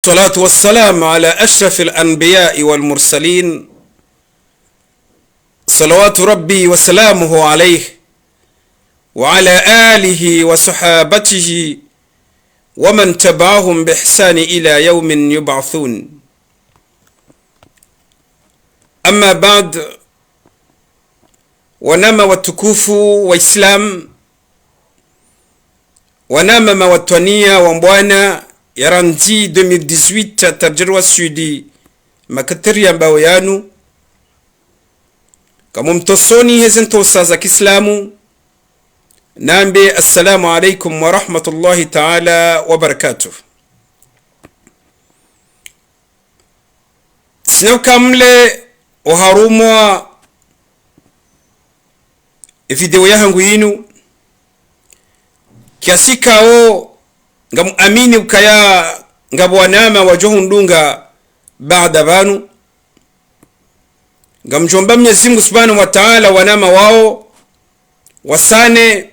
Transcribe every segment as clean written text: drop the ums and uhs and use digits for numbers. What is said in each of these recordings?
الصلاة والسلام على أشرف الأنبياء والمرسلين صلوات ربي وسلامه عليه وعلى آله وصحابته ومن تبعهم بإحسان إلى يوم يبعثون. أما بعد, wanama watukufu wa Islam, wanama mawatwania wa mbwana ya randi 2018 tarjerwa sudi makatiri ambao yanu kama mtosoni hezentosa za Kiislamu, nambe assalamu alaikum wa rahmatullahi ta'ala wa barakatuh. Sinaukamle oharumwa video yangu yinu kiasi kao ngamuamini ukaya ngabwanama wajohundunga baada banu ngamjomba Mwenyezi Mungu Subhanahu wa Ta'ala wanama wao wasane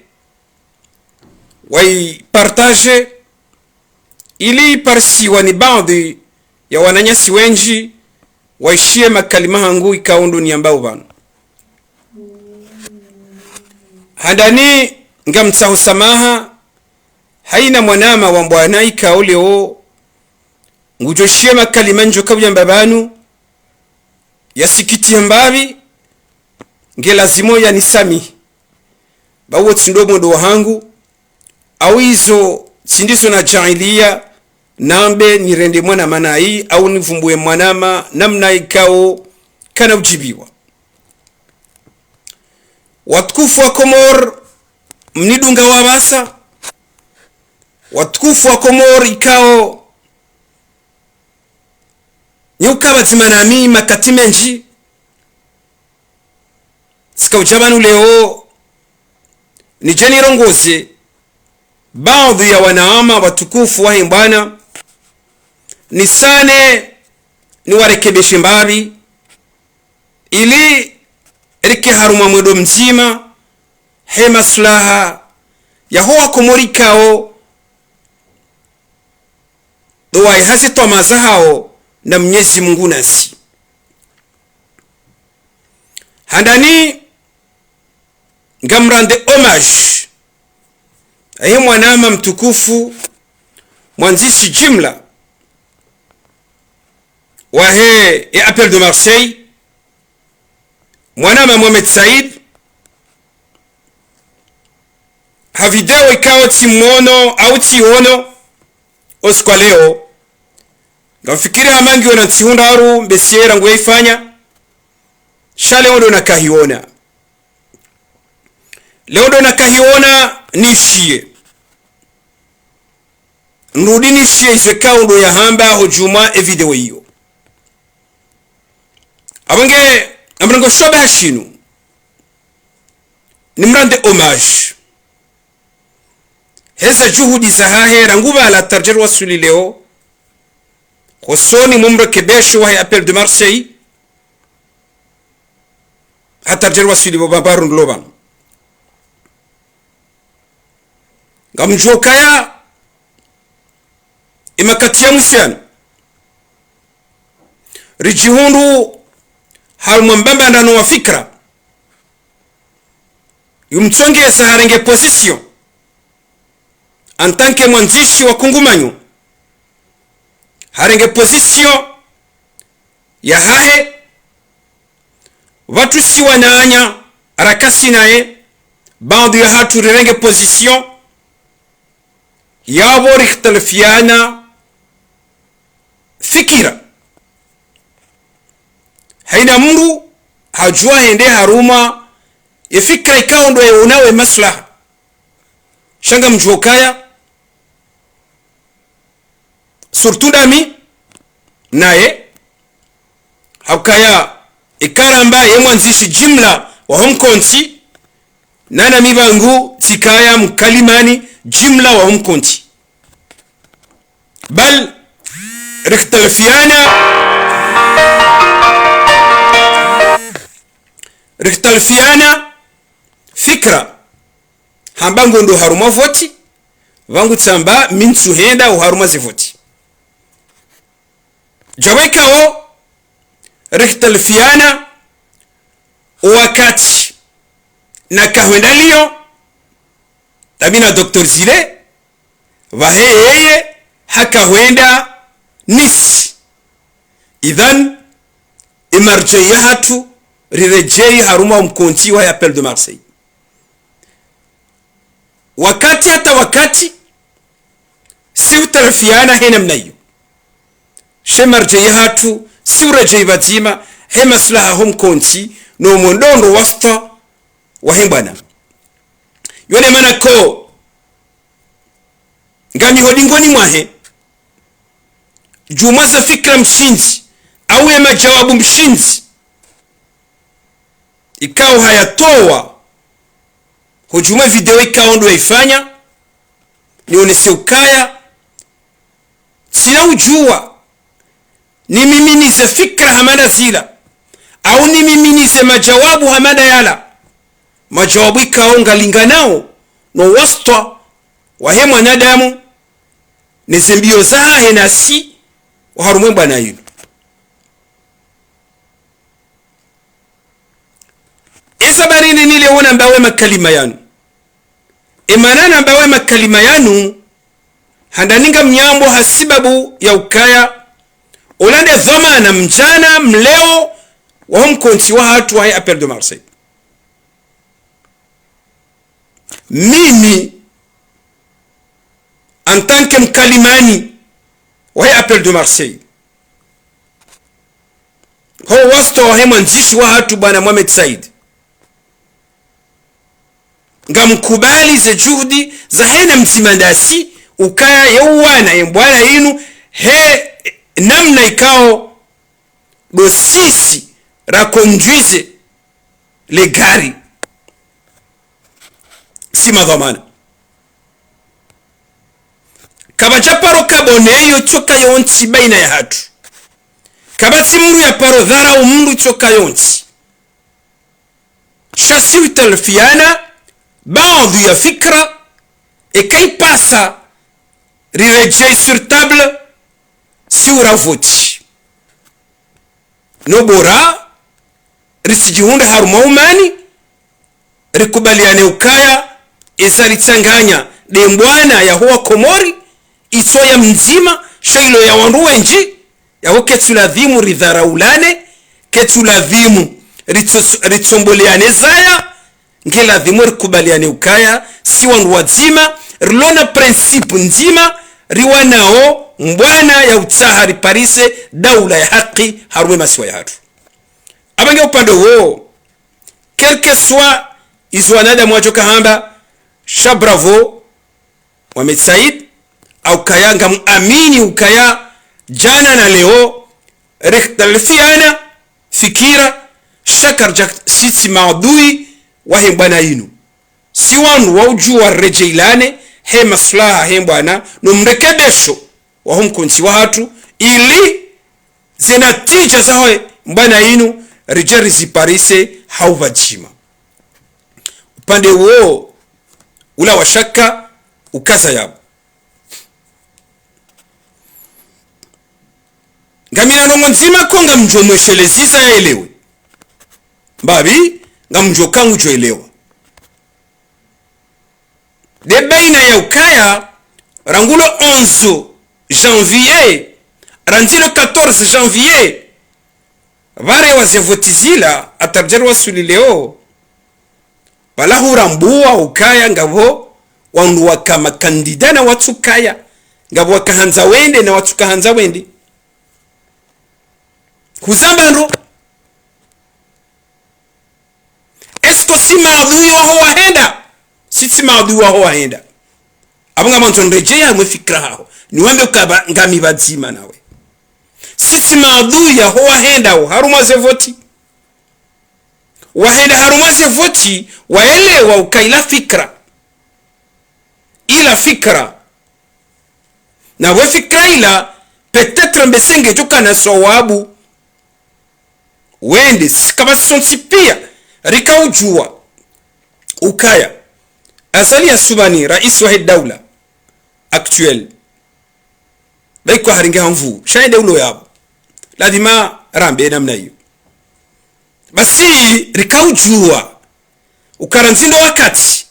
waipartage ili parsi wani baadhi ya wananyasi wenji waishie makalima hangu ikaundu ni ambao banu handani ngamtsahu samaha haina mwanama wa mbwana ikaoleo ngujoshie makalima njo kabya mbabanu yasikiti mbavi ngelazimo ya nisami bawo tsindomo do hangu au hizo tsindizo na jailia nambe nirende mwana manai au nivumbue mwanama namna ikao kana ujibiwa. Watukufu wa Komor mnidunga wabasa, watukufu wa Komor ikao nyuka bazimanami makatimenji sika ujabanu leo nijeni rongoze baadhi ya wanaama watukufu wa himbana nisane niwarekebeshe mbabi ili rike haruma mwedo mzima he maslaha ya hoa Komori kao doa ihasi tomaza hao na Mwenyezi Mungu nasi handani ngamrande homage ahe mwanama mtukufu mwanzisi jimla wahe ya Appel de Marseille mwanama Mohamed Said ha video ikawa timono au tiono oskwa leo ngafikiri hamangi wana ntihundaru mbesiera ngwe ifanya shale ondo nakahiona leo ndo nakahiona nishie nrudi nishie izekao ndo ya hamba hujuma video hiyo abange amrango shoba hashinu nimrande homage heza juhudi za hahe ranguba la tarjer wasuli leo khosoni mumrekebesho wa Appel de Marseille hatarjer wasuli babarun loban ngamjokaya imakatia musian rijihundu halmwambamba ndano wa fikra yumtsongeza harenge position en tant que mwanzishi wa kungumanyo harenge position ya hahe watu si wanaanya arakasi naye baadhi ya hatu rirenge position yabo rikhtalfiana fikira haina mru hajua hende haruma ifikra ikao ndo unawe maslaha shanga mjokaya surtundami naye hakaya ikaramba yemwanzishi jimla wa homkonti nana mibangu tikaya mkalimani jimla wa homkonti bal rikhtalfiana fikra hambangu ndo haruma voti vangu tsamba minsu henda uharuma zivoti jawekao rikhtalifiana wakati na kahwendalio tabina Dr. Zile vaheyeye hakahwenda nisi idhan imarjei hatu rirejei haruma mkonti wa Appel de Marseille wakati hata wakati si utarafiana hena mnayo she marjei hatu si urejei badima he maslaha hom konti no mondondo wasta wa hembana yone manako ngami hodingoni mwahe jumaza fikra mshinzi au ya majawabu mshinzi ikao hayatoa hujuma video ikao ndo ifanya nionese ukaya sina ujua ni mimi nize fikra hamada zila au ni mimi nize majawabu hamada yala majawabu ikao ngalinganao no wasta wahe mwanadamu nize mbio zahe nasi waharumwe bwana yinu isabarini nile wona mbawe makalima yanu emanana mbawe makalima yanu handaninga mnyambo hasibabu ya ukaya olande dhamana mjana mleo wa mkonti wa hatu wa Appel de Marseille mimi en tant que mkalimani wa Appel de Marseille ho wasto wa mwanzishi wa hatu bwana Mohamed Said ngamkubali ze juhudi za hena msimandasi ukaya yauwana yembwana yinu he namna ikao dosisi rakonjuize le gari si madhamana kabachaparo kaboneyo choka yonti baina ya hatu kabati muru ya paro dhara umundu choka yonti shasi utalfiana baadhi ya fikra ikaipasa rirejei sur table si uravoti no bora risijihunda haruma umani rikubaliane ukaya isarichanganya dembwana ya huwa komori itoya mzima shailo ya wandu wenji ya ketuladhimu ridharaulane ketuladhimu ritsomboleane zaya ngeladhimu rikubaliane ukaya si wandu wazima rilona prinsipu nzima riwanao mbwana ya utaha riparise daula ya haki harume masiwa ya hatu abange upande huo kelke swa izwanada mwachoka hamba shabravo Mohamed Said au kaya ngam amini ukaya jana na leo rekhtalifiana fikira shakar jak sisi maadui wahe bwana yinu si wanu waujua rejeilane he maslaha he bwana no mrekebesho wa humkunti wa hatu ili zinatija zawe bwana yinu rijeri ziparise hauvajima upande huo ula washaka ukaza yabo ngamina nongo nzima konga mjo mwesheleziza ya elewe mbabi nga mjo kangu jo elewa de baina ya ukaya rangulo 11 janvier ranzilo 14 janvier vare wazevotizila atarjaru wasuli leo wala hurambua ukaya ngabo wandu wakama kandida na watu kaya ngabo wakahanza wende na watu kahanza wende kuzambando esko si maadui waho wahenda si maadui waho wahenda abanga manto nrejea mwe fikra hao niwambe ukaba ngami bazima nawe si maadui ya ho wahenda haruma zevoti wahenda haruma zevoti waelewa ukaila fikra ila fikra na we fikra ila peut-être mbesenge joka na sawabu wende kama sonsi pia rika ujua ukaya azali ya subani rais wa daula actuel baiko haringa mvu shaide ulo yabo lazima rambe namna hiyo. Basi rikaujua ukaranzindo wakati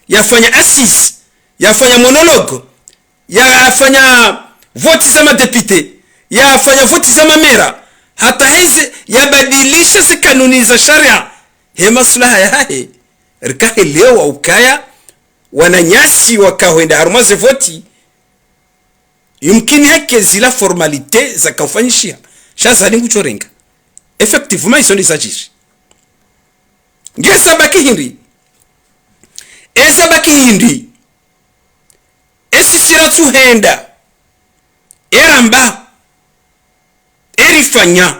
yafanya assise, yafanya monologue, yafanya voti za madepite, yafanya voti za mamera, hata hizi yabadilisha si kanuni za sharia, he maslaha yahe rikahelewa ukaya wananyasi wakawenda harumaze voti yumkini hake zila formalite za kafanyishia shazali nguchorenga effectivement iso nisajishi ngesa baki hindi esa baki hindi esi siratu henda eramba erifanya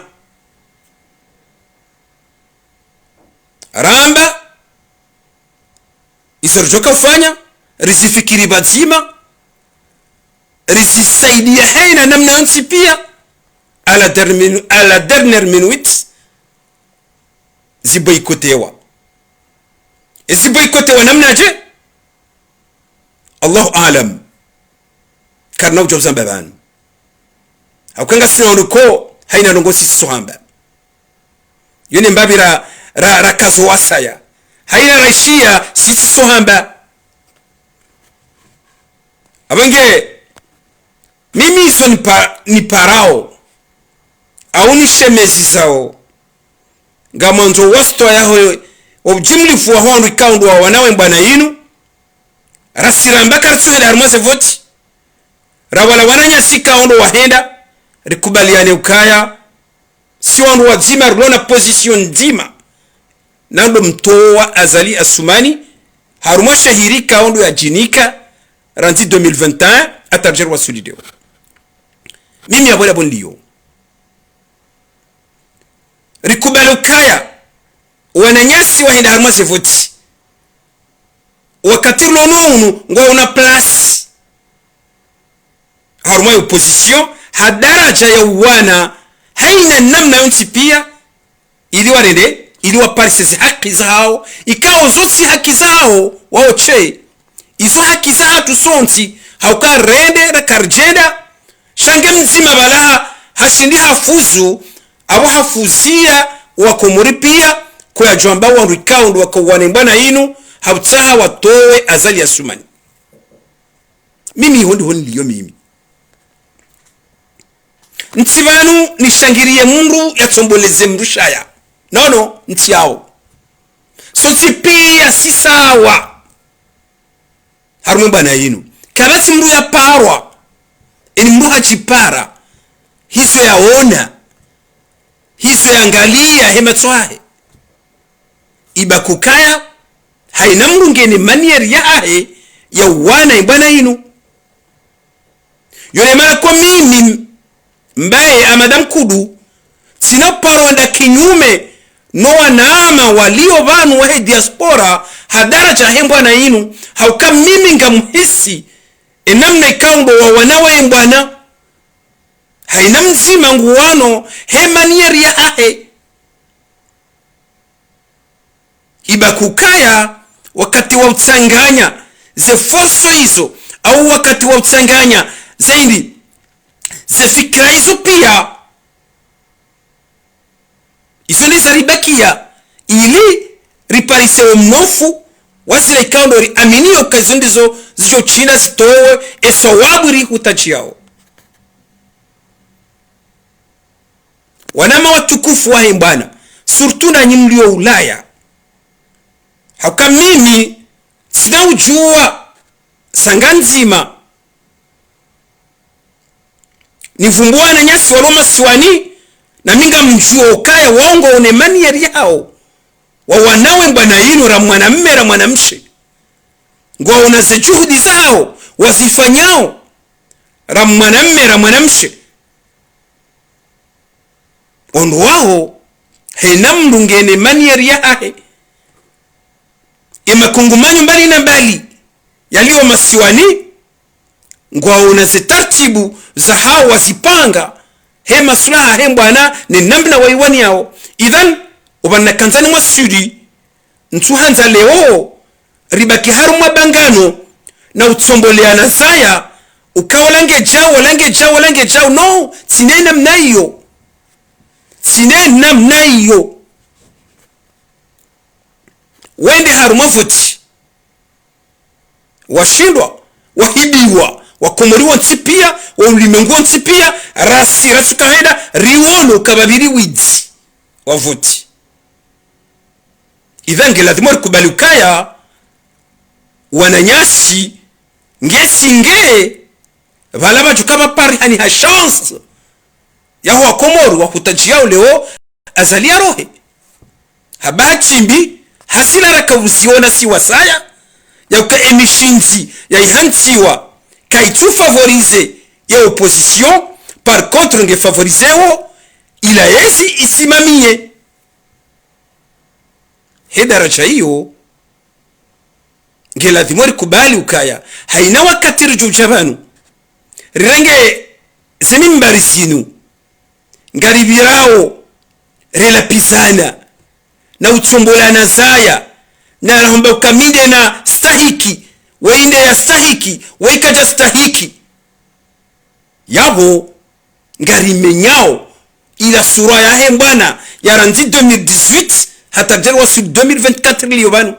ramba isorojoka ufanya rizifikiri bazima rizisaidia haina namna nsi pia ala dernière minute ziboikotewa ziboikotewa namna je Allahu alam karna ujobza babanu akanga sinoruko haina longosi sohamba yone mbabira ra kazo wasaya haina raishia sisi sohamba abange mimi hizo ni parao au ni shemezi zao ngamanzo wasto yaho objimlifu wa hondu ikaundu wa wanawe mbana yinu rasiramba karasuhela harumaze voti rawala wananya sika ondo wahenda rikubaliane ukaya si wandu wazima rulona position nzima nando mtoa azali asumani haruma shahirika ondo ya jinika ranzi 2021 atarjer wa solideo mimi abola bonliyo rikubali ukaya wananyasi wahenda harumaze voti wakati lononu ngwa una place haruma ya opposition hadaraja ya uwana haina namna yonsi pia ili warende ili waparise haki zao ikao zosi haki zao waoche izo haki zao tusonti hauka rende na karjenda shange mzima bala hashindi hafuzu abo hafuzia wakomuri pia kwa jwamba wa rikaundo wakawane mbana inu hautaha watowe azali ya sumani mimi hondi liyo mimi ntibanu nishangirie mundu yatomboleze mrushaya nono ntiao so tipia sisawa harume bana yinu kabasi mru ya parwa ini mru hachipara hizo yaona hizo yangalia hematwahe ibakukaya haina mru ngeni manier yahe ya wana ibana yinu yone mara kwa mimi mbaye amadam kudu sina paronda kinyume no wanaama walio banu wa diaspora hadaraja hembwa na inu hauka mimi ngamhisi enamna ikaundo wa wanawe mbwana haina mzima nguwano hemanieri ya ahe ibakukaya wakati wa utsanganya ze forso hizo au wakati wa utsanganya zaidi ze fikra hizo pia izo ndizo ribakia ili riparise mnofu wasile ikaundo ri aminio kazo ndizo zicho china zitowe esawabu ri hutachiao wanama watukufu wahe mbana surtu na nyimlio Ulaya hauka mimi sina ujua sanganzima nivumbua na nyasi waloma siwani na minga mjuo ukaya waongo une manieri yao wa wanawe mbana yinu ra mwanamme ra mwanamshe ngwa unaze juhudi zao wazifanyao ra mwanamme ra mwanamshe ondo wao henamru ngene manieri yahe imakungumanyu mbali na mbali yaliyo masiwani ngwa unaze tartibu za hao wazipanga he maslaha he mbwana ni namna waiwani yao idhan ubanna kanzani mwa sudi ntuhanza leo ribaki harumwa bangano na utsomboleana zaya ukawa lange jao no sinena mnayo sine namna hiyo wende haruma voti washindwa wahibiwa wakomoriwa nsipia wa ulimengu nsipia rasi kahenda riwono kababiri widzi wavoti idhan ngelazima rikubali ukaya wananyasi ngesinge vala bacho kama pari hani ha chance yaho wakomori wahutajia leo azalia rohe habachimbi hasila rakavusiona si wasaya ya uka emishinzi ya ihantiwa kaitu favorize ya opposition par contre nge favorizeo ila yesi isimamie hedaraja hiyo ngelazima rikubali ukaya haina wakati rujujabanu rirenge zemimbari zinu ngaribirao relapizana na utsombolana zaya na rahomba ukaminde na stahiki weinde ya stahiki weikaja stahiki yabo ngarimenyao ila sura ya hembana ya ranzi 2018 hata jerwa sur 2024 liyo banu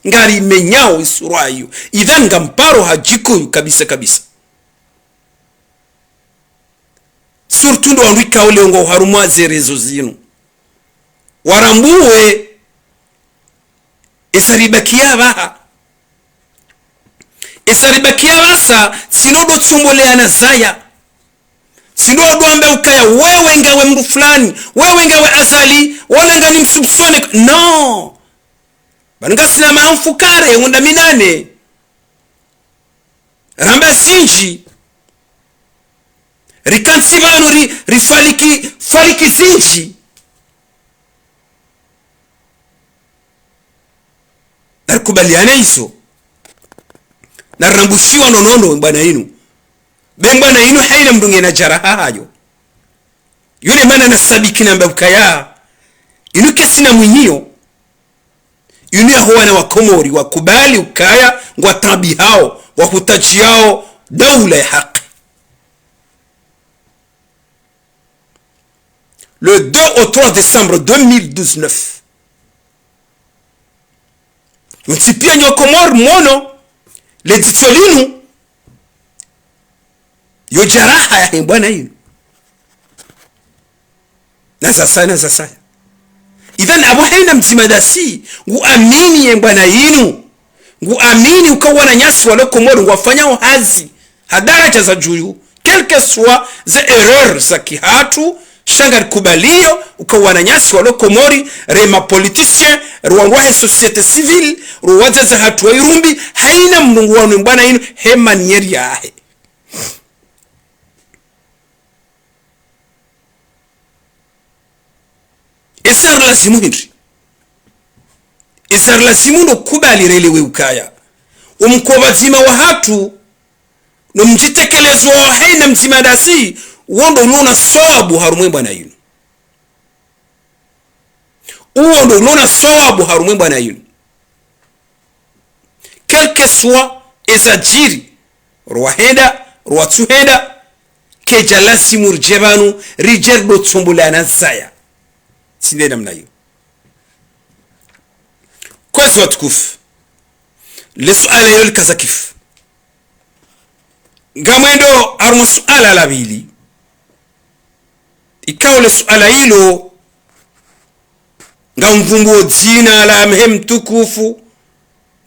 ngarimenyao sura hiyo idhan ngamparo hajiko kabisa kabisa surtout ndo andika ole ngo harumwa zerezo zinu warambuwe esaribakia baha esaribakia basa sinodo tsomboleana zaya sinodo ambe ukaya wewe ngawe mndu fulani wewe ngawe azali wala ngani msubsone no banga silama amfukare unda minane ramba sinji rikansi banu faliki sinji narikubaliana hizo narambushiwa nonono bwana inu bwana inu haina mdunge na jaraha hayo yule mana nasabiki na mbukaya inu kesina mwinyio inu ya huwa na wakomori wakubali ukaya ngwa tabi hao wahutaji hao daula ya haki. Le 2 au 3 décembre 2019 mtipia nyokomor mono le ditolinu yo jaraha ya bwana hino na sasa idhan abu haina mtimadasi nguamini ya bwana hino nguamini ukawana nyasi wale komoro ngwafanya hazi hadaraja za juyu quelque soit za erreur za kihatu shanga kubalio ukawana nyasi wale komori rema politicien ruangwahe societe civile ruwaza za hatu wa irumbi haina mnungu wanu mbana inu he manieri ya ahe esar lazimu hindri esar lazimu ndo kubali relewe ukaya umkoba zima wa hatu no mjitekelezo wa haina mzima dasi uondo ulona sawabu harumwe bwana yinu uondo ulona sawabu harumwe bwana yinu quelque soit ezajiri ruwahenda ruwatuhenda keja lasimu rjebanu rijerdo tsumbulana zaya sinde namna hiyo kwezi watukufu le suala hilo likazakifu ngamwendo aruma suala la bili ikawa le suala hilo ngamvumbuo jina la mhem tukufu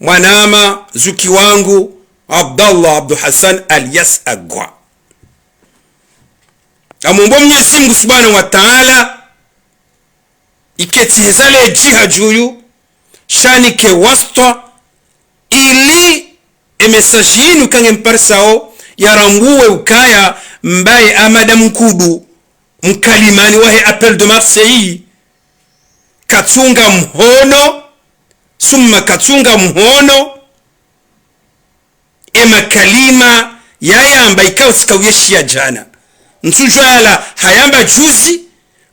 mwanama zuki wangu Abdallah Abdul Hassan alias Agwa amombo Mwenyezi Mungu Subhanahu wa Ta'ala iketi hezale jiha juyu shani ke wasta ili emesajinu kange mparsao yaranguwe ukaya mbaye amada mkudu mkalimani wahe appel de Marseille katunga mhono summa katunga mhono ema kalima yayamba ikawa sikawiyeshia jana nsujwa hala hayamba juzi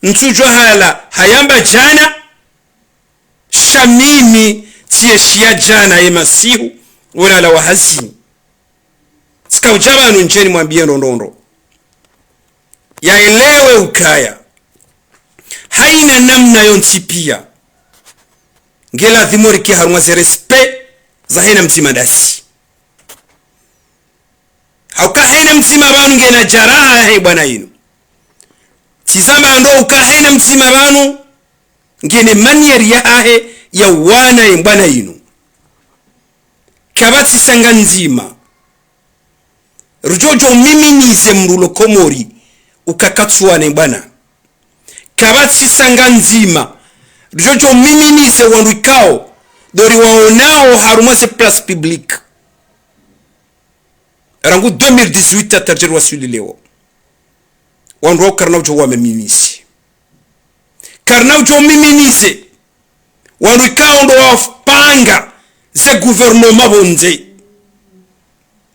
nsujwa hala hayamba jana shamimi tiyeshia jana ema sihu wala la wahazini sikawjabanu njeni mwambie ndondo yaelewe ukaya haina namna yonti pia ngela dhimori ki harumwa ze respect za haina mzima dasi hauka haina mzima banu ngena jaraha hai bwana yinu tizama ndo uka haina mzima banu ngene manier ya ahe ya wana ya bwana yinu kabati sanga nzima rujojo mimi nize mrulo komori ukakatsuwane bwana kabati sanga nzima rujojo mimi nize wanduikao dori waonao haruma se place publique rangu 2018 atarjeru wasuli leo wandu karna ujo wa mimisi karna ujo mimi nize wanduikao ndo wapanga ze gouvernement bonze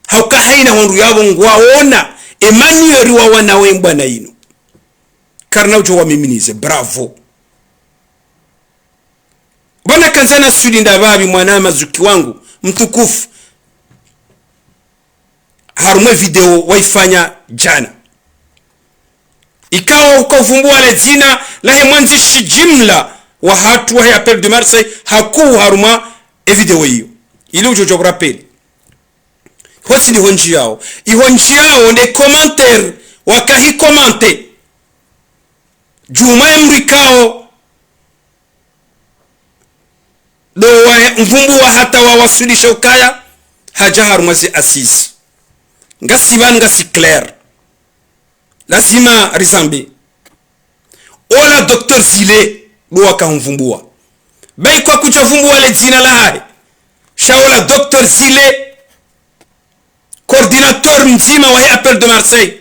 hauka haina wandu yabo ngwaona Emmanuel wa wana wembwa na ino karna ujo wa miminize bravo bwana kanzana sudi ndababi mwana mazuki wangu mtukufu harumwe video waifanya jana ikawa ukavumbua le jina la mwanzishi jimla wa hatu wa Appel de Marseille haku haruma video hiyo ili ujojo kurapeli hosi ni honji yao ne commentaire wakahi komante juma mrikao do wa mvumbua hata wa wasulisha ukaya haja haruma zi asisi ngasiban ngasi clair lazima rizambe ola Dr Zile do akamvumbua bai kwa kuchavumbua le jina la hai shaola Dr Zile coordinateur mzima wa Appel de Marseille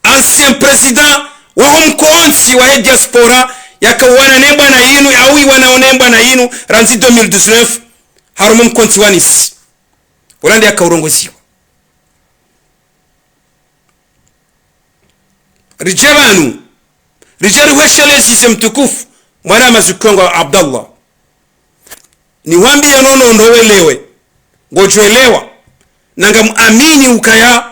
ancien président wa mkoonsi wa diaspora yakawana nemba na yinu au wanaonemba na yinu ranzi 2019 harumu mkonti wanisi ulandi yakaurongoziwa rijabanu rijari weshelezi se mtukufu mwana mazukongo Abdallah ni wambi ya nono ndo welewe ngojuelewa nanga muamini ukaya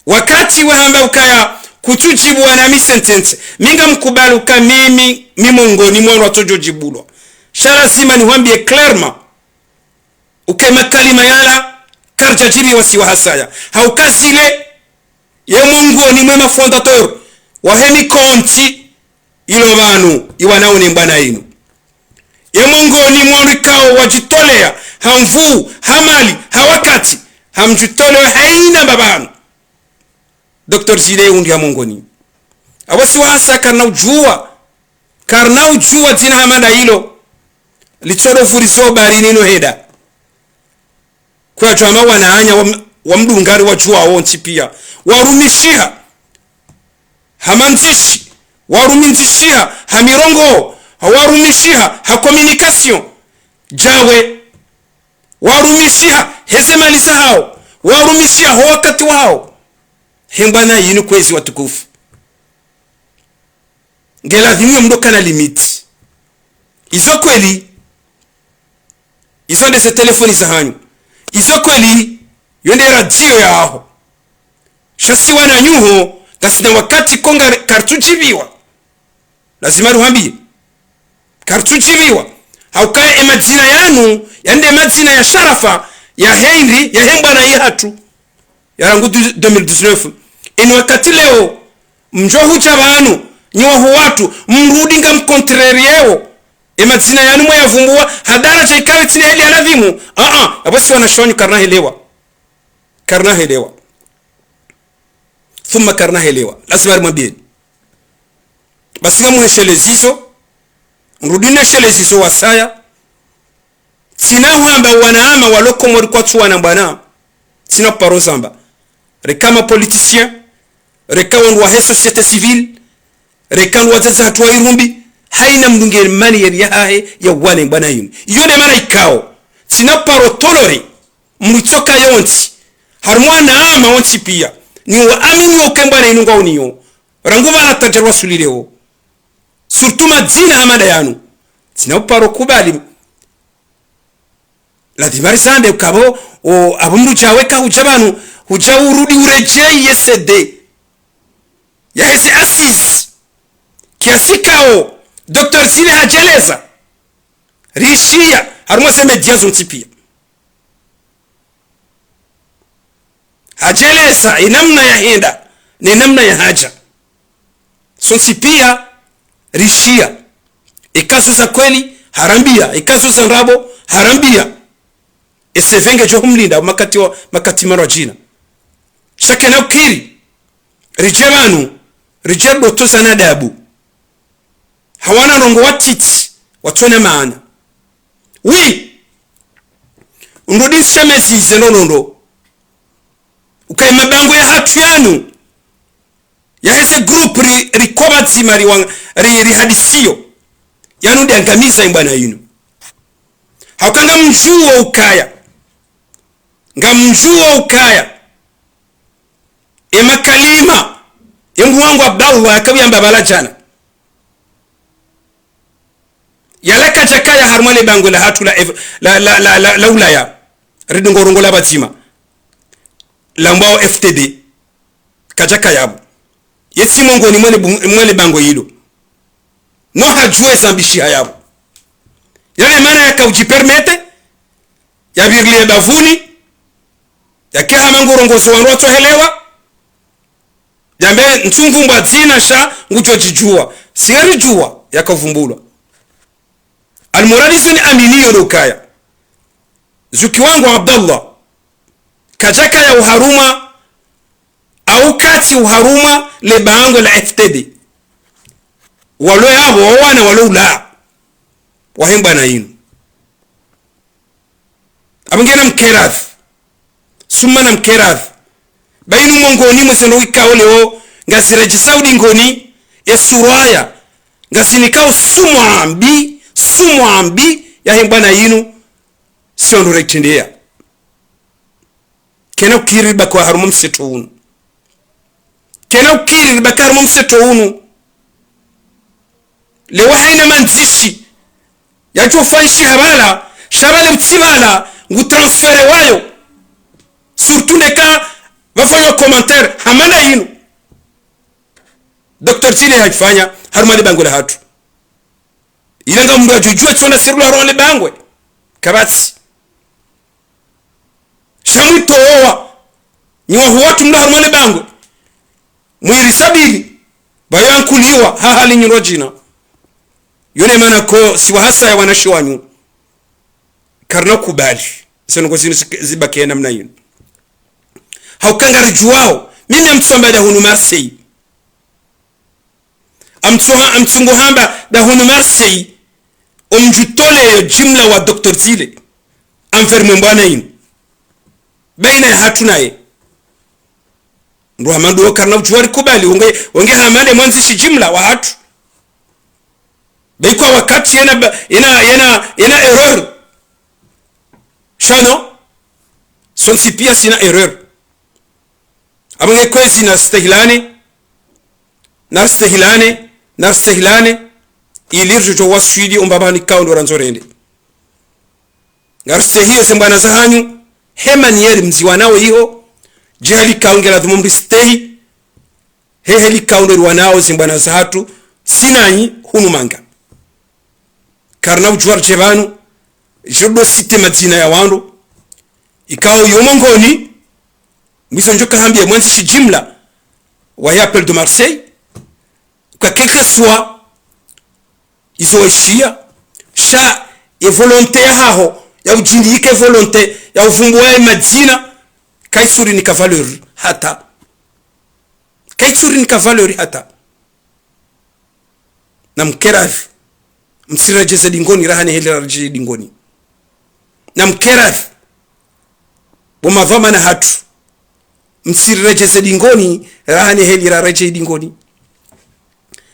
wakati wahamba ukaya kutujibu wanami sentence minga mkubali uka mimi mimongoni mwana watojo jibulwa shala zima ni wambie clairement ukema kalima yala karjajiri wasiwa hasaya haukazile ye mungu ni mwema fondateur wahemi konti ilo banu iwanao ni mbana inu ye mungu ni mwarikao wajitolea hamvu hamali hawakati hamjitolea haina babanu Dr. Zile undi ya mungu ni awasi wasa karna ujua zina hamada hilo lichoro furizo bari nino heda kwa chama wanaanya wa mdungari wa jua wonti pia warumishia hamanzishi waruminzishia hamirongo warumishia ha communication jawe warumishia hezemaliza hao warumishia wakati wao hembana yinu kwezi watukufu ngela dhimwe mdoka na limiti izo kweli izo ndese telefoni za hanyu izo kweli yonde radio yaho shasi wana nyuho gasina wakati konga kartuchiviwa lazima ruhambi kartuchiviwa haukae emadzina yanu yande emadzina ya sharafa ya Henry ya hemba na ihatu ya rangu 2019 ino wakati leo mjohu chabanu nyohu watu mrudinga mkontreriewo emadzina yanu mwa yavumbua hadara cha ikawe tine heli aladhimu abasi wanashonyu karna helewa thumma karna helewa lazima rimwambie basi ngamu heshelezizo mrudine shelezizo wasaya sina huamba wanaama waloko mwari kwa tuwana mbana sina paro zamba rekama politicien rekawa wa he societe civile rekawa wazaza hatuwa irumbi haina mdunge mani ya hae ya wane mbana yunu yone mana ikao sina paro tolore mwitoka yonti harumwana ama onti pia ni wa amini okembana inunga uniyo ranguva na tajarwa sulileo surtout madzina hamada yanu sina paro kubali la dimari sande ukabo o abumru chaweka hujabanu huja urudi urejei yesede ya hese assise kiasi kao Dr. Zile hajeleza rishia harimo se media zontipia hajeleza inamna ya henda ni namna ya haja sontipia rishia ikazo za kweli harambia ikazo za nrabo harambia esevenge jo humlinda makati marajina shakena ukiri rijemanu rijerdo to sanadabu hawana rongo watiti watone maana wi ndodi semesize nonondo ukai mabango ya hatu yanu ya hese group rikoba zimari hadisio yanu diangamiza imbana yinu haukanga mjuo ukaya ngamjuo ukaya emakalima emru wangu Abdallah akabiyamba balajana yalaka jakaya harmale bango la hatu la ulaya ridongorongo la batima lambao FTD kajaka yabo yesi mongo ni mwele bango hilo no hajue zambishi hayabo yale maana yakaujipermete yabirlie bavuni yakeha mangorongoso wanroto helewa jambe ntumvumba dzina sha nguchojijua sigari jua yakavumbulwa almuralisoni aminiyo lokaya zuki wangu Abdallah kajaka ya uharuma au kati uharuma le bango la FTD walo yabo wana walo ula wahemba na yinu abangena mkerath sumana mkerath bainu mongoni mweseno wikao leo ngasireji saudi ngoni esuraya ngasinikao sumwambi yahemba na yinu siondo rektendea kena ukiri bakwa haruma mseto unu kena ukiri bakwa haruma mseto unu lewa haina manzishi yacho faishi habala shabale mtibala ngutransfere wayo surtout neka wafanya commentaire hamana yinu Dr. Zile hajifanya harumali bango la hatu ilanga mndu ajujua chona sirula role bangwe kabati shamwito owa niwa huwatu mndu harumali bangwe mwiri sabili bayo ankuliwa hahali nyurojina yone mana ko siwa hasa ya wanashi wanyu karna kubali senoko zibake namna yinu haukanga rijuwao mimi amtusamba da hunu Marseille amtsungu hamba da hunu Marseille omjutole jimla wa Dr. Zile amferme mbwana yinu baina ya hatu naye ndo hamandu karna ujuwari kubali unge hamande mwanzishi jimla wa hatu baikwa wakati yana erreur shano sonsi pia sina erreur abange kwezi na stehilane ilirjo jo waswidi umbabani kaundo ranzorende ngarse hiyo sembana za hanyu hema niyeli mziwa nao hiyo jehali kaungela dhumumri stehi heheli kaundo wanao sembana za hatu sinanyi hunu manga karna ujuwar jebanu jirdo site madzina ya wandu ikao yomongoni mwiso njoka hambia mwanzi shi jimla wa Appel de Marseille kwa quelque soit izo ishia sha e volonté haho ya ujindike volonté ya uvumbua madzina kaisuri ni valeur hata na mkerafi msirajeze dingoni rahani heli rajeze dingoni na mkerafi bomadhama na hatu msirajeze dingoni rahani heli rajeze dingoni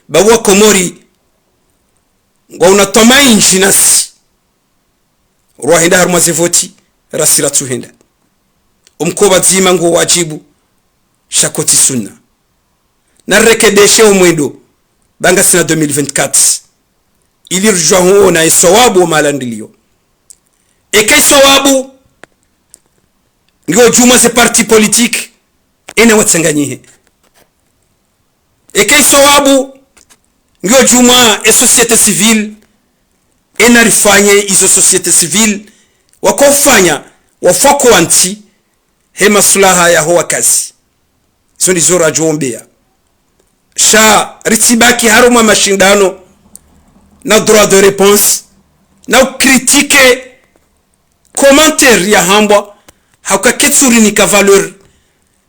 bawa komori ngwa unatoma inchi nasi ruahenda haruma zevoti rasira tuhenda umkoba zima ngo wajibu shakoti sunna na rekedeshe umwendo banga sina 2024 ili rujwa huo na isawabu malandilio eke isawabu ngiyo juma se parti politique ina watsanganyihe ekei sawabu ngio juma societe civile enarifanye izo societe civile wakofanya wafako wanti he maslaha ya hoa kazi izo ndizo rajoombea sha ritibaki haruma mashindano na droit de réponse na critique commentaire ya hambwa hakaketsuri ni valeur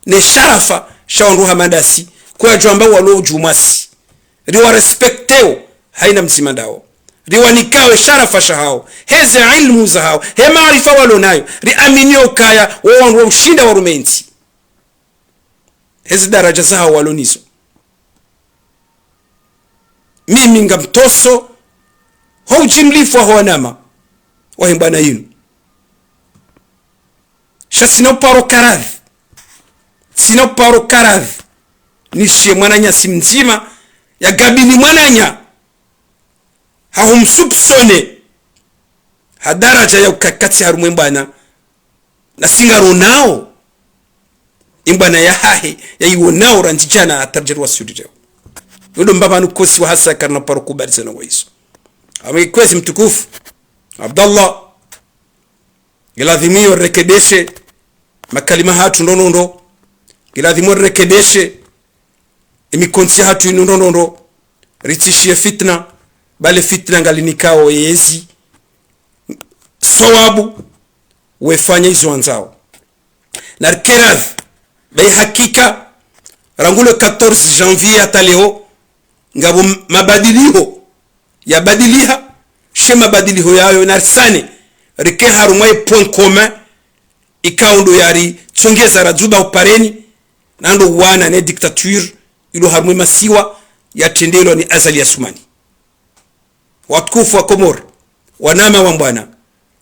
ne sharafa shaondu hamadasi kwa jamba walo jumasi riwa respecteo haina msimandao riwa nikawe sharafa shahao heze ilmu zahao he maarifa walo nayo ri aminio kaya wawandu ushinda warumenti heze daraja zao walo nizo mimi ngamtoso hojimlifu ho nama wahimbana yinu shasina paro karadhi sina paro karadhi nishe mwananya simzima ya gabini mwananya hahumsupsone hadaraja ya ukakati harumwe mbana na singaro nao imbana ya hahe ya iwo nao ranjijana atarjerwa sudijeo yodo mbaba nukosi wa hasa karna paro kubali sana wa iso amekwezi mtukufu Abdallah giladhimio rekebeshe makalima hatu ndonondo giladhimio rekebeshe imikonsi hatu ndonondo ritishie fitna bale fitna ngalinikao yezi sawabu wefanya hizo anzao na keradh bai hakika rangulo 14 janvier hata leo ngabo mabadiliho ya badiliha shema badiliho yayo na sane rike harumwe point commun ikaundo yari tsongeza rajuba upareni nando wana ne dictature ilo harumwe masiwa ya tendelo ni azali ya sumani watukufu wa Komoro wanama wa mbwana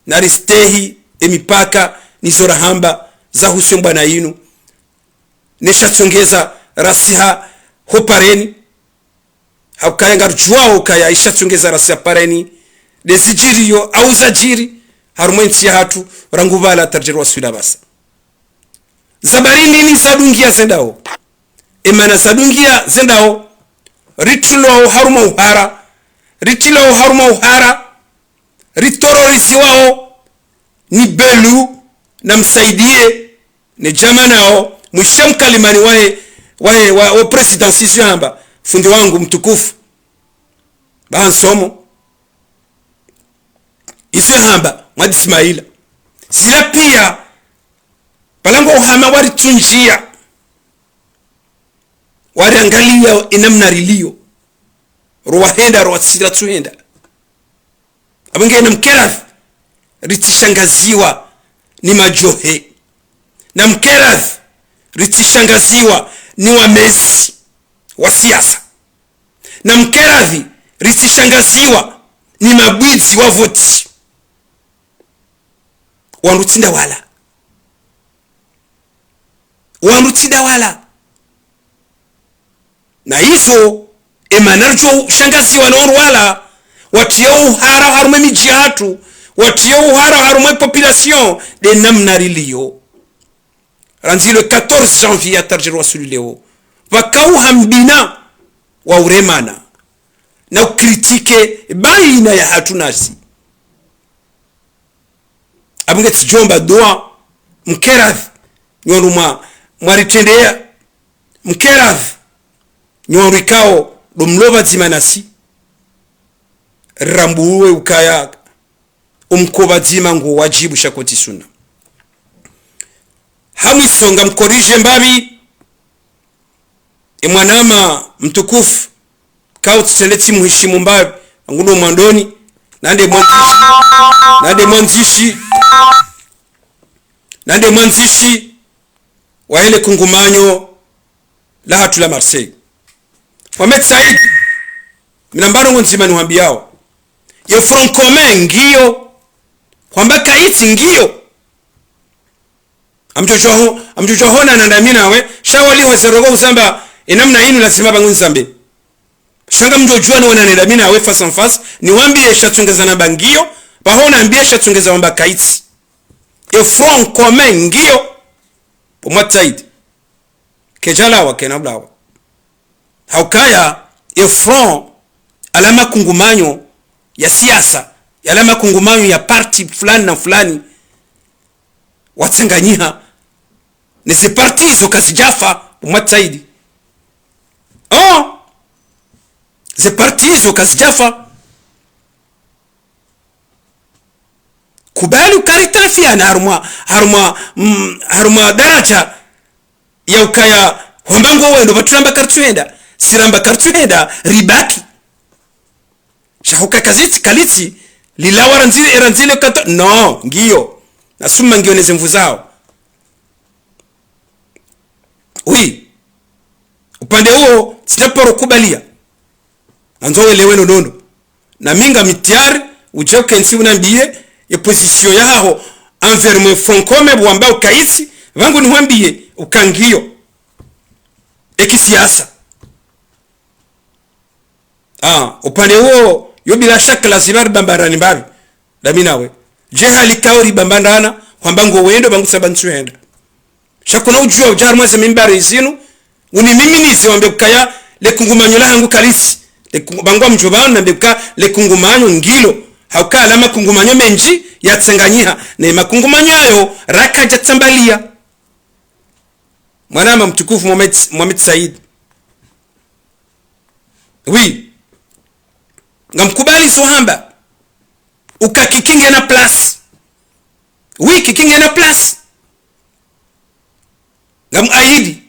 na ristehi emipaka nizorahamba za huswe mbwana yinu nesha tsongeza rasiha hopareni hakaya ngarjuao kaya isha tsongeza rasiha pareni desijiriyo au zajiri harumwensi hatu ranguvala tarjerwa suda basa zabarini ni sadungia zendao emana sadungia zendao ritulo haruma uhara ritilo haruma uhara ritororisi wao ni belu na msaidie ne jamanao mwishem kalimani wa presidency zihamba fundi wangu mtukufu bahansomo izihamba mwadi Ismaila zila pia palango uhama wari tunjia wari angalia inamna rilio ruwahenda ruwatsira tuhenda abangena mkerath ritishangaziwa ni majohe na mkerath ritishangaziwa ni wamezi wa siasa na mkerathi ritishangaziwa ni mabwizi wa voti wandutinda wala na hizo emanarjo shangaziwa na wala watio uhara harume miji hatu watio uhara harume population de namna rilio ranzi le 14 janvier atarjirwa sulileo wakau hambina wa uremana na ukritike baina ya hatu nasi abungeti jomba doa mkerath nyonuma mwaritendea mkerath nyorikao domlova zimanasi rambuwe ukaya umkoba zima ngo wajibu shakoti sunna hamisonga mkorije mbabi emwanama mtukufu kao tseleti muhishimu mbabi nguno mwandoni nande mwanzishi wa ile kungumanyo la hatu la Marseille Mohamed Said minambaro ngonzima niwaambiao yo front commun ngio kwamba kaiti ngio amjojo hona nandamina we shawali weserogo usamba enamna inu lazima bangu nzambe shanga mjojua ni wana nandamina we face en face niwaambie shatungeza na bangio bahona ambie shatungeza wamba kaiti yo front commun ngio Mohamed Said kejala wa kenablawa haukaya e front alama kungumanyo ya siasa alama kungumanyo ya parti fulani na fulani watsanganyiha nese parti hizo kazijafa umataidi ze parti hizo kazijafa kubali ukaritalafiana harumwa daraja ya ukaya hombango wendo batulamba kartuenda siramba kartuenda ribaki shahuka kaziti kaliti lilawara nzile eranzile kato no ngiyo nasuma ngiyo nezemvu zao upande huo sinaporo kubalia anzo elewe nondo na minga mitiari uje kensi unambie e position yaho envers mon francome bwamba ukaisi vangu niwambie ukangiyo ekisiasa upande huo yo bila shaka lazima bambarani mbabi daminawe je halikauri bambandana kwamba ngo wendo bangu sabantuenda shakuna ujua ujar mwaze mimbari zinu unimiminizi wambe kaya le kungumanyo la hangu kalisi le bangwa mjobano nambe ka le kungumanyo ngilo hauka alama kungumanyo menji yatsanganyiha na makungumanyo ayo rakaja tsambalia mwanama mtukufu Mohamed Said ngamkubali zohamba ukakikinge na plus kikinge na plus ngamaidi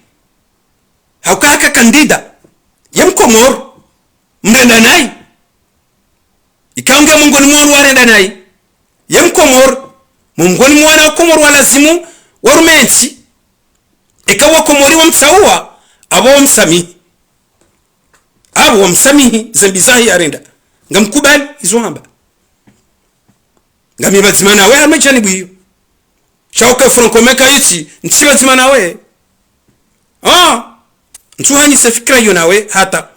haukaka kandida yamkomor mrenda nai ikaunge mungu ni mwana warenda nai yamkomor mungu ni mwana komor wala zimu warumensi ikawa komori wa msawa abo msamihi zambizahi arenda ngamkubali izohamba ngamibazimana we amechani biyo shauka frankomeka iti ntibazimana we ntuhanyi se fikra yo nawe hata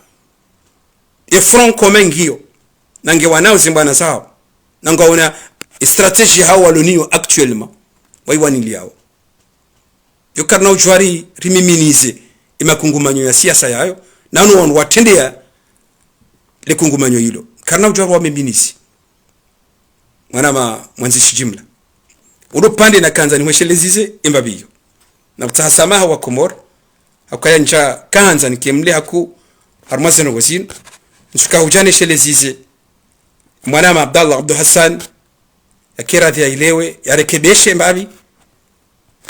e francome ngiyo nange wanao zimbana sawa nanga una strategie hao waloniyo actuellement waiwanili yao yo karna ujwari rimiminize imakungumanyo ya siasa yayo nanu on watendea le kungumanyo hilo karna ujwari wameminizi mwanama mwanzishi jimla udopande na kanza ni mweshelezize imbabiyo na kutahasamaha wa Komor hakaya nja kanza nikemle haku harmaze no gosin nsuka ujane shelezize mwanama Abdallah Abdul Hassan yakira dia ilewe yarekebeshe mbabi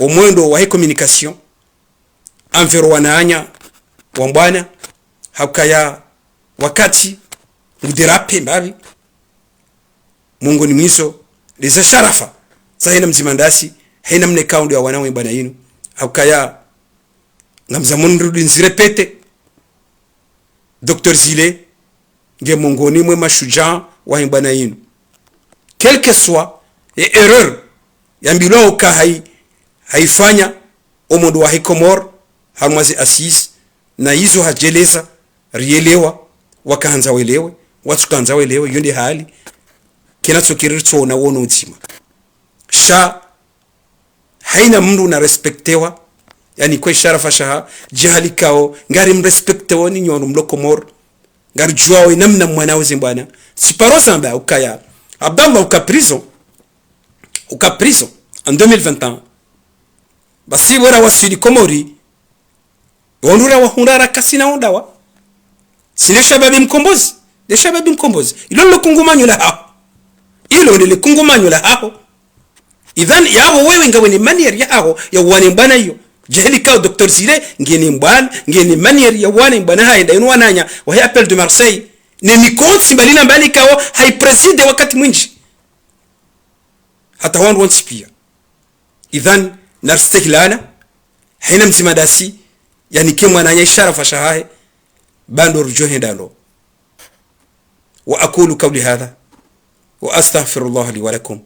omwendo wa communication envers wanaanya wambwana hakaya wakati udirape mbabi mungu ni mwiso liza sharafa sahina mzimandasi haina mne kaundi ya wanawe bana yinu hakaya ngamza munrudi nzirepete Dr Zile nge mongoni mwe mashuja wa bana yinu quel que soit et erreur yambilo uka haifanya omondo wa Komor harmazi assis na hizo hajeleza rielewa wakaanza welewe watukanza welewe yonde hali kinachokirito na wono utima sha haina mndu na respektewa yani kwa sharafa shaha jahali kao ngari mrespektewa ni nyono mlo Komor ngari juawe namna mwanao zimbana siparosa mba ukaya Abdallah uka prison en 2021 basi wera wasili Komori onura wa hundara kasina ondawa sile shababi mkombozi de shababi mkombozi ilo lokungumanyo la hao ilo ndile kungumanyo la hao idhan yabo wewe ngawe ni manier ya hao ya wane mbana hiyo jahili kao Dr Zile ngeni mbana ngeni manier ya wane mbana haenda inu wananya wa hii appel de Marseille ne mikonsi mbalina mbali kao hai preside wakati mwinji hata wandu wansipia idhan narsteklana haina mzimadasi yani kemwa na ishara fashahahe bando rujohe ndalo wa aqulu qawli hadha wa astaghfirullah li wa lakum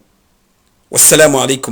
wassalamu alaykum